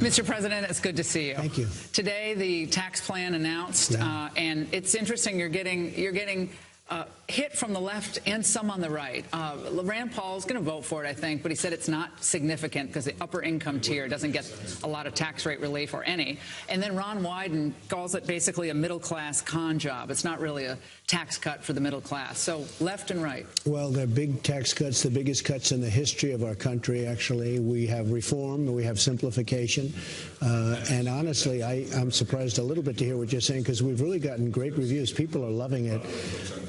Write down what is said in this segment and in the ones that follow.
Mr. President, it's good to see you. Thank you. Today, the tax plan announced, and it's interesting. You're getting hit from the left and some on the right. Rand Paul's going to vote for it, I think, but he said it's not significant because the upper income tier doesn't get a lot of tax rate relief or any. And then Ron Wyden calls it basically a middle-class con job. It's not really a tax cut for the middle class. So left and right. Well, they're big tax cuts, the biggest cuts in the history of our country, actually. We have reform, we have simplification. And honestly, I'm surprised a little bit to hear what you're saying, because we've really gotten great reviews. People are loving it.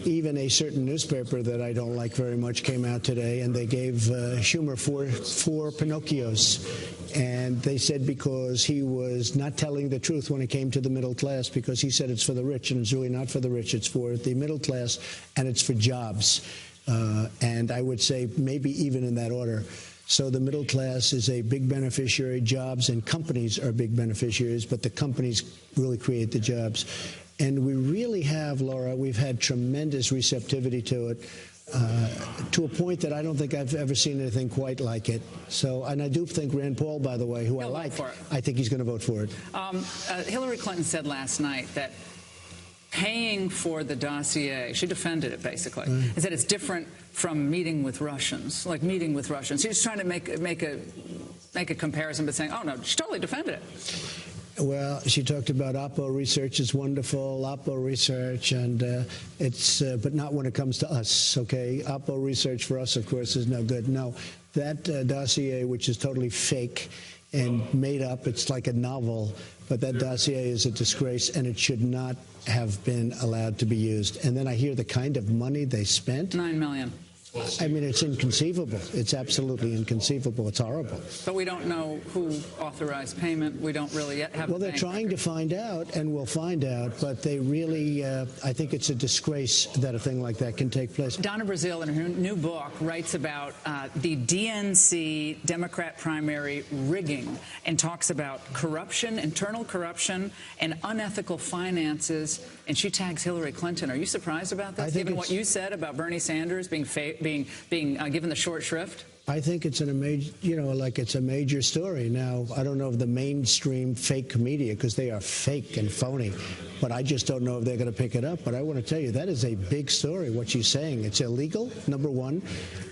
Even a certain newspaper that I don't like very much came out today, and they gave Schumer four Pinocchios. And they said because he was not telling the truth when it came to the middle class, because he said it's for the rich, and it's really not for the rich. It's for the middle class, and it's for jobs. And I would say maybe even in that order. So the middle class is a big beneficiary. Jobs and companies are big beneficiaries, but the companies really create the jobs. And we really have, Laura, we've had tremendous receptivity to it, to a point that I don't think I've ever seen anything quite like it. So, and I do think Rand Paul, by the way, who I like, I think he's going to vote for it. Hillary Clinton said last night that paying for the dossier, she defended it basically, is that it's different from meeting with Russians, like meeting with Russians. She was trying to make a comparison, but saying, oh no, she totally defended it. Well, she talked about Oppo research is wonderful, Oppo research, and but not when it comes to us, okay? Oppo research for us, of course, is no good. No, that dossier, which is totally fake and made up, it's like a novel, but that dossier is a disgrace, and it should not have been allowed to be used. And then I hear the kind of money they spent. $9 million. I mean, it's inconceivable. It's absolutely inconceivable. It's horrible. But we don't know who authorized payment. We don't really yet have. Well, they're trying to find out, and we'll find out. But they really, I think it's a disgrace that a thing like that can take place. Donna Brazile, in her new book, writes about the DNC Democrat primary rigging and talks about corruption, internal corruption, and unethical finances. And she tags Hillary Clinton. Are you surprised about this, given what you said about Bernie Sanders being given the short shrift? I think it's a major story. Now, I don't know if the mainstream fake media, because they are fake and phony, but I just don't know if they're going to pick it up. But I want to tell you, that is a big story, what she's saying. It's illegal, number one,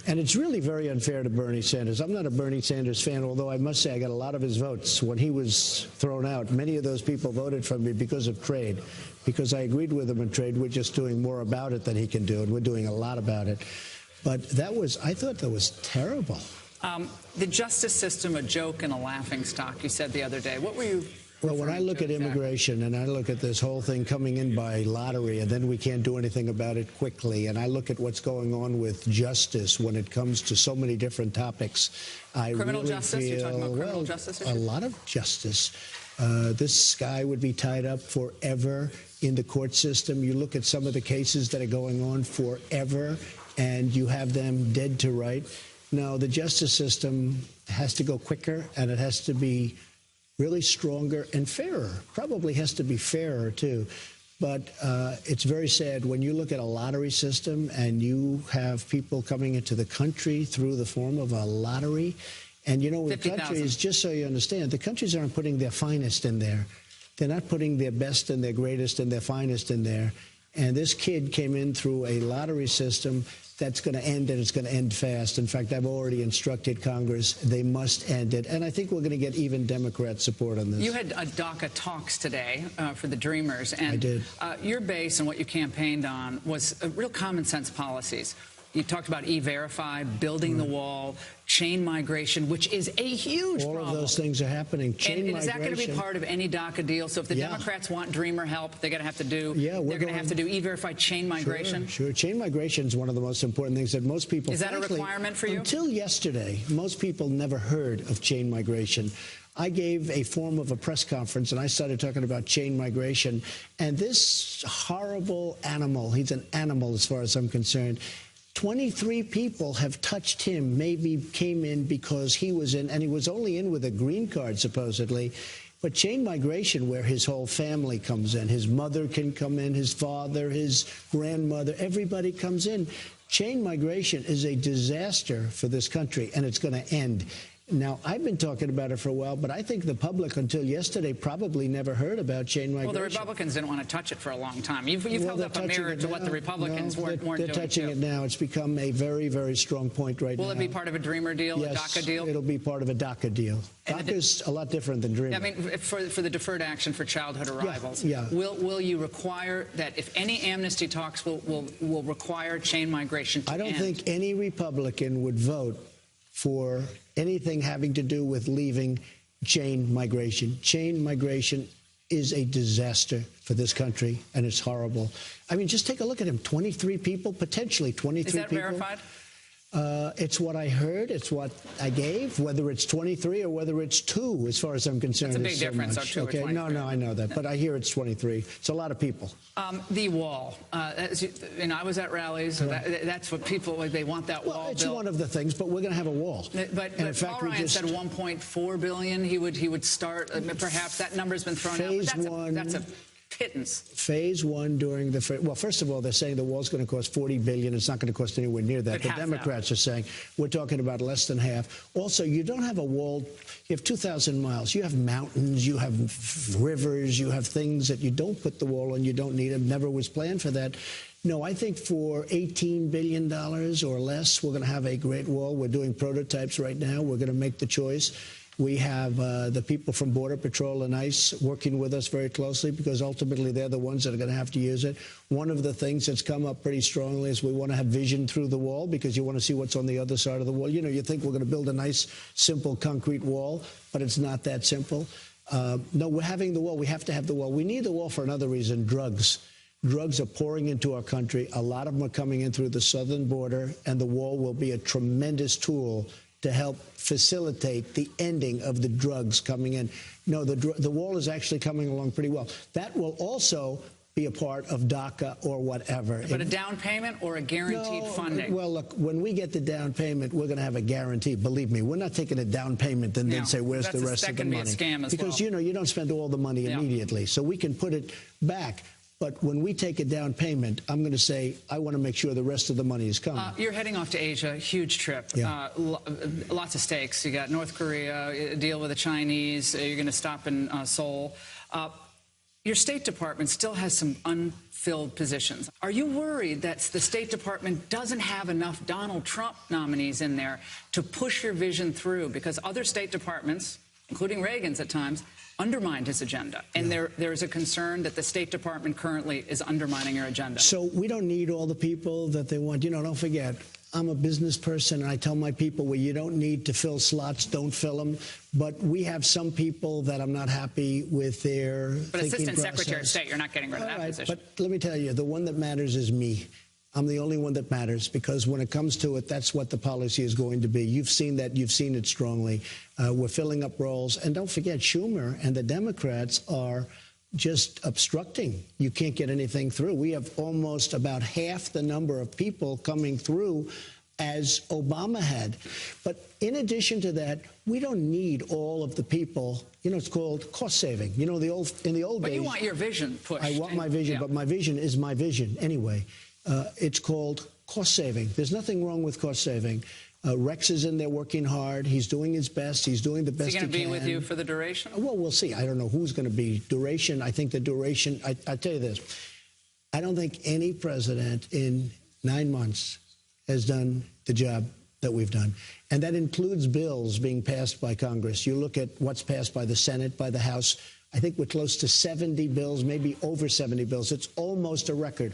and it's really very unfair to Bernie Sanders. I'm not a Bernie Sanders fan, although I must say I got a lot of his votes. When he was thrown out, many of those people voted for me because of trade, because I agreed with him in trade. We're just doing more about it than he can do, and we're doing a lot about it. But I thought that was terrible. The justice system, a joke and a laughingstock, you said the other day. What were you? Well, when I look at immigration and I look at this whole thing coming in by lottery, and then we can't do anything about it quickly, and I look at what's going on with justice when it comes to so many different topics, I criminal really justice? feel, You're talking about criminal justice issues? A lot of justice. This guy would be tied up forever in the court system. You look at some of the cases that are going on forever, and you have them dead to right. No, the justice system has to go quicker, and it has to be really stronger and fairer. Probably has to be fairer, too. But it's very sad when you look at a lottery system and you have people coming into the country through the form of a lottery. And, you know, with countries, just so you understand, the countries aren't putting their finest in there. They're not putting their best and their greatest and their finest in there. And this kid came in through a lottery system that's going to end, and it's going to end fast. In fact, I've already instructed Congress they must end it. And I think we're going to get even Democrat support on this. You had a DACA talks today for the Dreamers. And I did. Your base and what you campaigned on was real common sense policies. You talked about E-Verify, building the wall, chain migration, which is a huge problem. All of those things are happening. Chain migration. Is that going to be part of any DACA deal? So if the Democrats want Dreamer help, they're going to have to do. They're going to have to do E-Verify, chain migration. Sure. Chain migration is one of the most important things that most people. Is that a requirement for you? Until yesterday, most people never heard of chain migration. I gave a form of a press conference, and I started talking about chain migration. And this horrible animal, he's an animal as far as I'm concerned, 23 people have touched him, maybe came in because he was in, and he was only in with a green card, supposedly. But chain migration, where his whole family comes in, his mother can come in, his father, his grandmother, everybody comes in. Chain migration is a disaster for this country, and it's going to end. Now, I've been talking about it for a while, but I think the public until yesterday probably never heard about chain migration. Well, the Republicans didn't want to touch it for a long time. You've held up a mirror to what the Republicans weren't doing. They're touching it now. It's become a very, very strong point right now. Will it be part of a Dreamer deal, yes, a DACA deal? It'll be part of a DACA deal. DACA's a lot different than Dreamer. I mean, for the deferred action for childhood arrivals, yeah. Will you require that if any amnesty talks will require chain migration to I don't end? think any Republican would vote for anything having to do with leaving chain migration. Chain migration is a disaster for this country, and it's horrible. I mean, just take a look at him. 23 people, potentially 23 people. Is that verified? It's what I heard. It's what I gave. Whether it's 23 or whether it's 2, as far as I'm concerned, that's a big difference. Much. So 2 okay, or 23. no, I know that, but I hear it's 23. It's a lot of people. The wall. And I was at rallies. So that's what people they want that wall. Well, it's built. one of the things, but we're going to have a wall. But in fact, Paul Ryan said 1.4 billion. He would start. Perhaps that number's been thrown out. That's a pittance. Phase 1 during the well, first of all, they're saying the wall's going to cost $40 billion. It's not going to cost anywhere near that. The Democrats are saying we're talking about less than half. Also, you don't have a wall. You have 2,000 miles. You have mountains. You have rivers. You have things that you don't put the wall on. You don't need them. Never was planned for that. No, I think for $18 billion or less, we're going to have a great wall. We're doing prototypes right now. We're going to make the choice. We have the people from Border Patrol and ICE working with us very closely because ultimately they're the ones that are going to have to use it. One of the things that's come up pretty strongly is we want to have vision through the wall because you want to see what's on the other side of the wall. You know, you think we're going to build a nice, simple concrete wall, but it's not that simple. No, we're having the wall. We have to have the wall. We need the wall for another reason, drugs. Drugs are pouring into our country. A lot of them are coming in through the southern border, and the wall will be a tremendous tool to help facilitate the ending of the drugs coming in. No, the wall is actually coming along pretty well. That will also be a part of DACA or whatever. But a down payment or a guaranteed funding? Well, look, when we get the down payment, we're going to have a guarantee. Believe me, we're not taking a down payment and then say, where's the rest of the money? That can be a scam as well. Because, you know, you don't spend all the money immediately. So we can put it back. But when we take a down payment, I'm going to say, I want to make sure the rest of the money is coming. You're heading off to Asia, huge trip. Yeah. Lots of stakes. You got North Korea, a deal with the Chinese. You're going to stop in Seoul. Your State Department still has some unfilled positions. Are you worried that the State Department doesn't have enough Donald Trump nominees in there to push your vision through? Because other State Departments, including Reagan's at times, undermined his agenda. And there is a concern that the State Department currently is undermining your agenda. So we don't need all the people that they want. You know, don't forget, I'm a business person, and I tell my people, well, you don't need to fill slots, don't fill them. But we have some people that I'm not happy with their thinking process. Assistant Secretary of State, you're not getting rid of that position. But let me tell you, the one that matters is me. I'm the only one that matters because when it comes to it, that's what the policy is going to be. You've seen that. You've seen it strongly. We're filling up roles. And don't forget, Schumer and the Democrats are just obstructing. You can't get anything through. We have almost about half the number of people coming through as Obama had. But in addition to that, we don't need all of the people. You know, it's called cost saving. You know, in the old days. But you want your vision pushed. I want my vision, but my vision is my vision anyway. It's called cost saving. There's nothing wrong with cost saving. Rex is in there working hard. He's doing his best. He's doing the best he can. Is he going to be with you for the duration? Well, we'll see. I don't know who's going to be. Duration, I think the duration, I tell you this. I don't think any president in 9 months has done the job that we've done. And that includes bills being passed by Congress. You look at what's passed by the Senate, by the House. I think we're close to 70 bills, maybe over 70 bills. It's almost a record.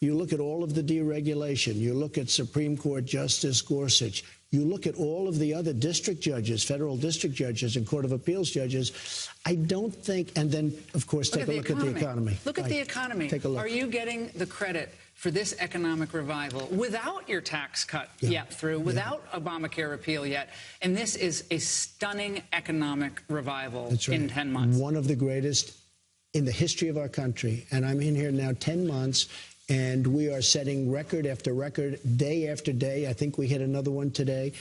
You look at all of the deregulation. You look at Supreme Court Justice Gorsuch. You look at all of the other district judges, federal district judges and Court of Appeals judges. I don't think, and then, of course, take a look at the economy. Look at the economy. Take a look. Are you getting the credit for this economic revival without your tax cut yet through, without Obamacare repeal yet? And this is a stunning economic revival in 10 months. One of the greatest in the history of our country. And I'm in here now 10 months. And we are setting record after record, day after day. I think we hit another one today.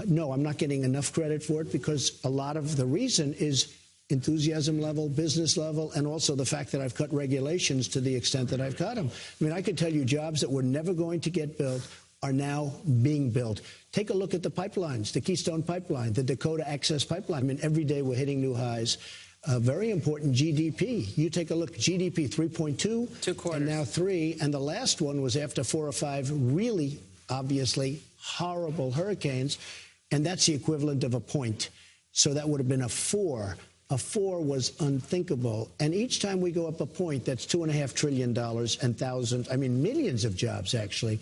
No, I'm not getting enough credit for it because a lot of the reason is enthusiasm level, business level, and also the fact that I've cut regulations to the extent that I've cut them. I mean, I could tell you jobs that were never going to get built are now being built. Take a look at the pipelines, the Keystone Pipeline, the Dakota Access Pipeline. I mean, every day we're hitting new highs. Very important GDP. You take a look, GDP 3.2, and now 3. And the last one was after 4 or 5 really, obviously, horrible hurricanes. And that's the equivalent of a point. So that would have been a 4. A 4 was unthinkable. And each time we go up a point, that's $2.5 trillion and millions of jobs, actually.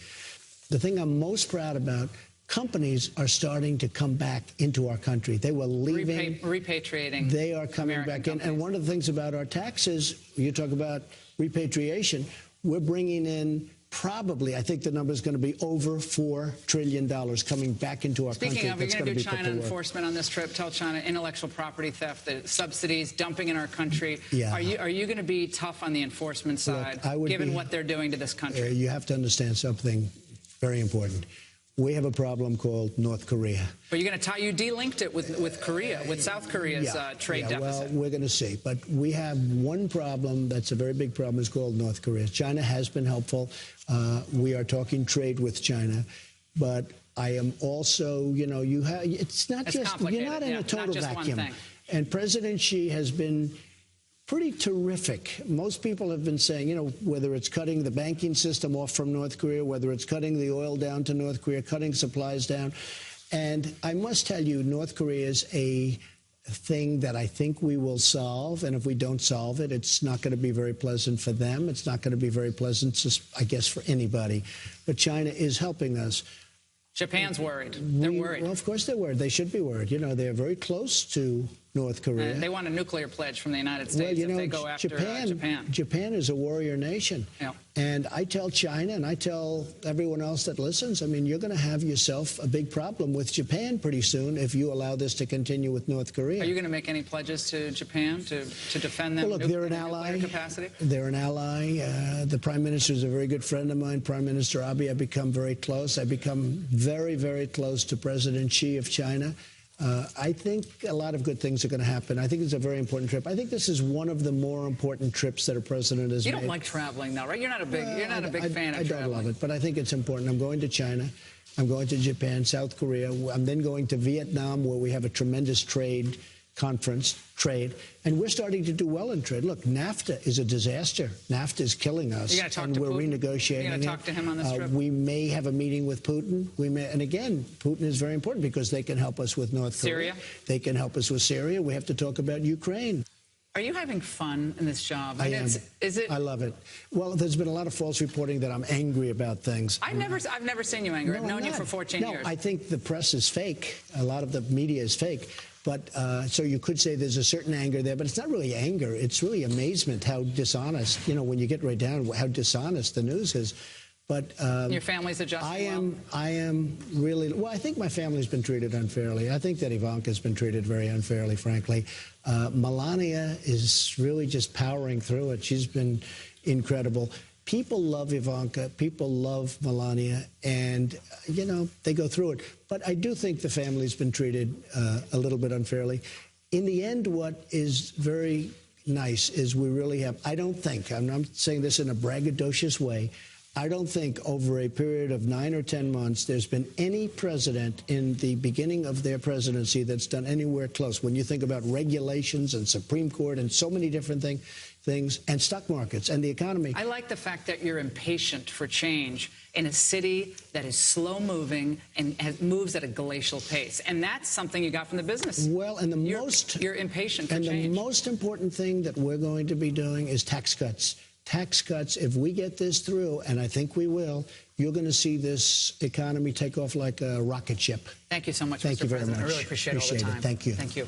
The thing I'm most proud about, companies are starting to come back into our country. They were leaving. Repatriating. They are coming American back in. And one of the things about our taxes, you talk about repatriation, we're bringing in probably, I think the number is going to be over $4 trillion coming back into our country. Speaking of, you're going to do China enforcement on this trip. Tell China intellectual property theft, the subsidies, dumping in our country. Yeah. Are you going to be tough on the enforcement side, given what they're doing to this country? You have to understand something very important. We have a problem called North Korea. But you're going to tie, you delinked it with Korea, with South Korea's trade deficit. Well, we're going to see. But we have one problem that's a very big problem. It's called North Korea. China has been helpful. We are talking trade with China. But I am also, it's not just, you're not in a total vacuum. And President Xi has been pretty terrific. Most people have been saying, whether it's cutting the banking system off from North Korea, whether it's cutting the oil down to North Korea, cutting supplies down. And I must tell you, North Korea is a thing that I think we will solve. And if we don't solve it, it's not going to be very pleasant for them. It's not going to be very pleasant, I guess, for anybody. But China is helping us. Japan's worried. They're worried. Well, of course they're worried. They should be worried. They're very close to North Korea. They want a nuclear pledge from the United States if they go after Japan. Japan is a warrior nation. Yeah. And I tell China and I tell everyone else that listens, you're going to have yourself a big problem with Japan pretty soon if you allow this to continue with North Korea. Are you going to make any pledges to Japan to defend them? Well, look, they're an ally. Capacity? They're an ally. The Prime Minister is a very good friend of mine, Prime Minister Abe. I've become very close. I've become very, very close to President Xi of China. I think a lot of good things are going to happen. I think it's a very important trip. I think this is one of the more important trips that a president has made. You don't like traveling now, right? You're not a big fan of traveling. I don't love it, but I think it's important. I'm going to China. I'm going to Japan, South Korea. I'm then going to Vietnam, where we have a tremendous trade conference, and we're starting to do well in trade. Look, NAFTA is a disaster. NAFTA is killing us, and we're renegotiating. You're going to talk to him on this trip? We may have a meeting with Putin. And again, Putin is very important because they can help us with North Korea. Syria? They can help us with Syria. We have to talk about Ukraine. Are you having fun in this job? I am. Is it? I love it. Well, there's been a lot of false reporting that I'm angry about things. I've never seen you angry. I've known you for 14 years. No, I think the press is fake. A lot of the media is fake. But so you could say there's a certain anger there, but it's not really anger. It's really amazement how dishonest, when you get right down, how dishonest the news is. But your family's adjusting. I am really, well, I think my family's been treated unfairly. I think that Ivanka's been treated very unfairly, frankly. Melania is really just powering through it. She's been incredible. People love Ivanka. People love Melania. And, they go through it. But I do think the family's been treated a little bit unfairly. In the end, what is very nice is we really have, I don't think, I'm not saying this in a braggadocious way, I don't think over a period of 9 or 10 months there's been any president in the beginning of their presidency that's done anywhere close. When you think about regulations and Supreme Court and so many different things and stock markets and the economy. I like the fact that you're impatient for change in a city that is slow-moving and moves at a glacial pace. And that's something you got from the business. Well, and you're impatient for change. And the most important thing that we're going to be doing is tax cuts. Tax cuts, if we get this through, and I think we will, you're going to see this economy take off like a rocket ship. Thank you so much, Thank Mr. you very President. much. I really appreciate all the time. Thank you. Thank you.